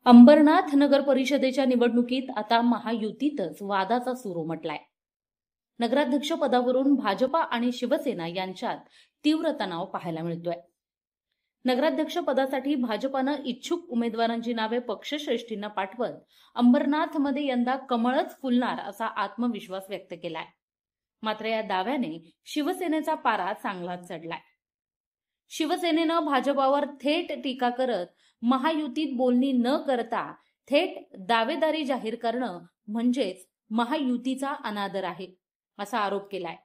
अंबरनाथ नगर परिषदेच्या निवडणुकीत आता महायुतीतच वादाचा सूर उमटलाय। नगराध्यक्ष पदावरून भाजपा आणि शिवसेना यांच्यात तीव्र तणाव पाहायला मिळतोय। नगराध्यक्ष पदासाठी भाजपानं इच्छुक उमेदवारांची नावे पक्षश्रेष्ठींना पाठवत अंबरनाथमध्ये यंदा कमळच फुलणार असा आत्मविश्वास व्यक्त केलाय। मात्र या दाव्याने शिवसेनेचा पारा चांगलाच चढलाय। शिवसेनेनं भाजपावर थेट टीका करत महायुतीत बोलणी न करता थेट दावेदारी जाहीर करणं म्हणजेच महायुतीचा अनादर आहे असा आरोप केलाय।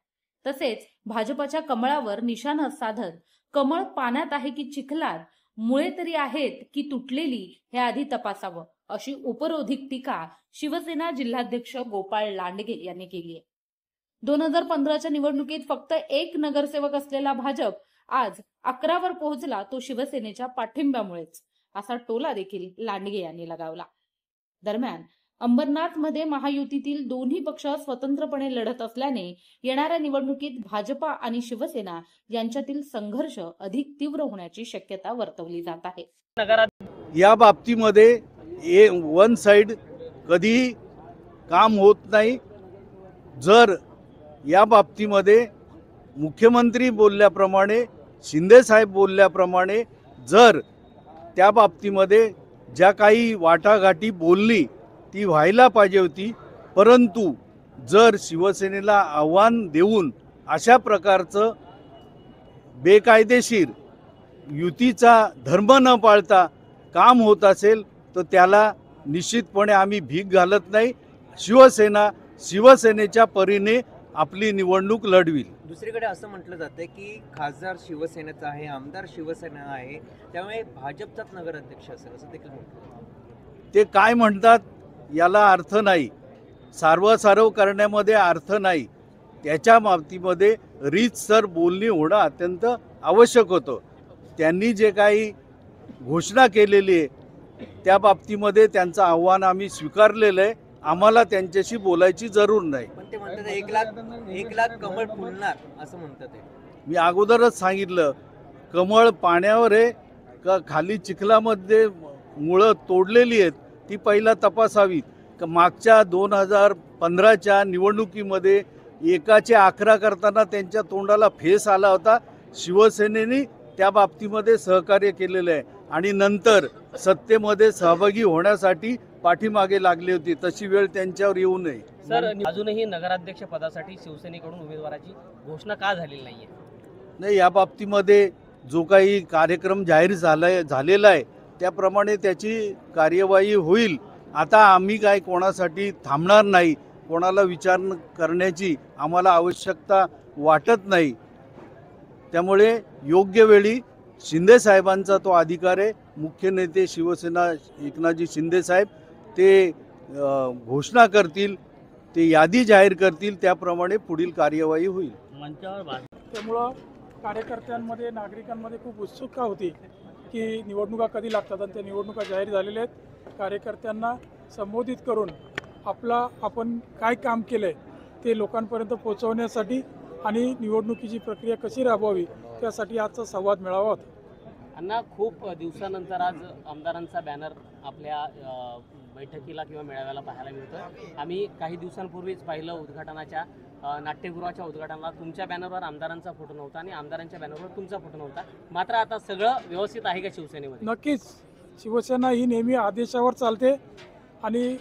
तसेच भाजपाच्या कमळावर निशाणा साधत कमळ पाण्यात आहे की चिखलात, मुळे तरी आहेत की तुटलेली हे आधी तपासावं अशी उपरोधिक टीका शिवसेना जिल्हाध्यक्ष गोपाळ लांडगे यांनी केली आहे। 2015च्या निवडणुकीत फक्त एक नगरसेवक असलेला भाजप आज 11 वर पोहोचला तो शिवसेनेच्या पाठिंब्यामुळेच असा टोला देखील लांडगे यांनी लगावला। दरम्यान अंबरनाथमध्ये महायुतीतील दोन्ही पक्ष स्वतंत्रपणे लढत असल्याने येणाऱ्या निवडणुकीत भाजपा आणि शिवसेना यांच्यातील संघर्ष अधिक तीव्र होण्याची शक्यता वर्तवली जात आहे। या बाबतीमध्ये वन साइड कधी काम होत नाही। जर या बाबतीमध्ये मुख्यमंत्री बोलल्याप्रमाणे, शिंदे साहेब बोलल्याप्रमाणे जर त्या बाबतीमध्ये ज्या काही वाटाघाटी बोलली ती व्हायला पाहिजे होती, परंतु जर शिवसेनेला आव्हान देऊन अशा प्रकारचं बेकायदेशीर युतीचा धर्म न पाळता काम होत असेल तर त्याला निश्चितपणे आम्ही भीक घालत नाही। शिवसेना शिवसेनेच्या परीने आपली निवडणूक लढविल। दुसरीकडे असं म्हटलं जातं की खासदार शिवसेनेचा आहे, आमदार शिवसेना आहे, त्यामुळे भाजपचाच नगराध्यक्ष असेल असं देखील म्हटलं। ते काय म्हणतात याला अर्थ नाही, सार्वसार्व करण्यामध्ये अर्थ नाही। त्याच्या बाबतीमध्ये रीतसर बोलणी होणं अत्यंत आवश्यक होतं। त्यांनी जे काही घोषणा केलेली आहे त्या बाबतीमध्ये त्यांचं आव्हान आम्ही स्वीकारलेलं आहे। आम्हाला त्यांच्याशी बोलायची जरूर नाही। पण ते म्हणतात 1 लाख कमळ फुलणार असं म्हणतात ते। मी अगोदरच सांगितलं, कमळ पाण्यावर आहे का खाली चिखलामध्ये मुळं तोडलेली आहेत ती पहिला तपासावी। मागच्या 2015च्या निवडणुकीमध्ये एकाचे 11 करताना त्यांच्या तोंडाला फेस आला होता। शिवसेनेने त्या बाबतीमध्ये सहकार्य केलेलं आहे आणि नंतर सत्तेमध्ये सहभागी होण्यासाठी पाठीमागे लागली होती। तशी वेळ त्यांच्यावर येऊ नये। सर, अजूनही नगराध्यक्ष पदासाठी शिवसेनेकडून उमेदवाराची घोषणा का झालेली नाहीये? नाही, या बाबतीमध्ये जो काही कार्यक्रम जाहीर झालेला आहे त्याप्रमाणे त्याची कार्यवाही होईल। आता आम्ही काय कोणासाठी थांबणार नाही, कोणाला विचार करण्याची आम्हाला आवश्यकता वाटत नाही। त्यामुळे योग्य वेळी शिंदे साहेबांचा तो अधिकार आहे। मुख्य नेते शिवसेना एकनाथजी शिंदे साहेब ते घोषणा करतील, ते यादी जाहीर करतील, त्याप्रमाणे पुढील कार्यवाही होईल। त्यामुळं कार्यकर्त्यांमध्ये, नागरिकांमध्ये खूप उत्सुकता होती की निवडणुका कधी लागतात आणि त्या निवडणुका जाहीर झालेल्या आहेत। कार्यकर्त्यांना संबोधित करून आपण काय काम केलं आहे ते लोकांपर्यंत पोहोचवण्यासाठी आणि निवडणुकीची प्रक्रिया कशी राबवावी त्यासाठी आजचा संवाद मेळावा होता। अण्णा, खूप दिवसानंतर आज आमदारांचा बॅनर आपल्या बैठकीला किंवा मेळाव्याला पाहायला मिळतोय। आम्ही काही दिवसांपूर्वीच पाहिलं उद्घाटनाच्या नाट्यगृहाच्या उद्घाटनाला तुमच्या बॅनरवर आमदारांचा फोटो नव्हता आणि आमदारांच्या बॅनरवर तुमचा फोटो नव्हता। मात्र आता सगळं व्यवस्थित आहे का शिवसेनेमध्ये? नक्कीच, शिवसेना ही नेहमी आदेशावर चालते आणि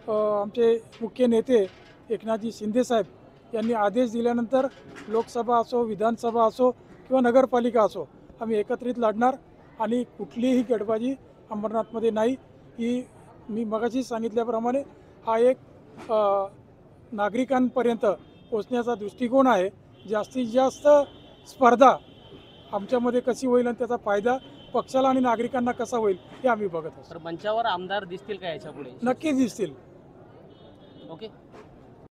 आमचे मुख्य नेते एकनाथजी शिंदे साहेब यांनी आदेश दिल्यानंतर लोकसभा असो, विधानसभा असो किंवा नगरपालिका असो आम्ही एकत्रित लढणार आणि कुठलीही गडबाजी अंबरनाथमध्ये नाही। ही मी मगाशी सांगितल्याप्रमाणे हा एक नागरिकांपर्यंत पोचण्याचा दृष्टिकोन आहे। जास्तीत जास्त स्पर्धा आमच्यामध्ये कशी होईल आणि त्याचा फायदा पक्षाला आणि नागरिकांना कसा होईल हे आम्ही बघत असतो। तर मंचावर आमदार दिसतील का याच्या पुढे? नक्कीच दिसतील। ओके.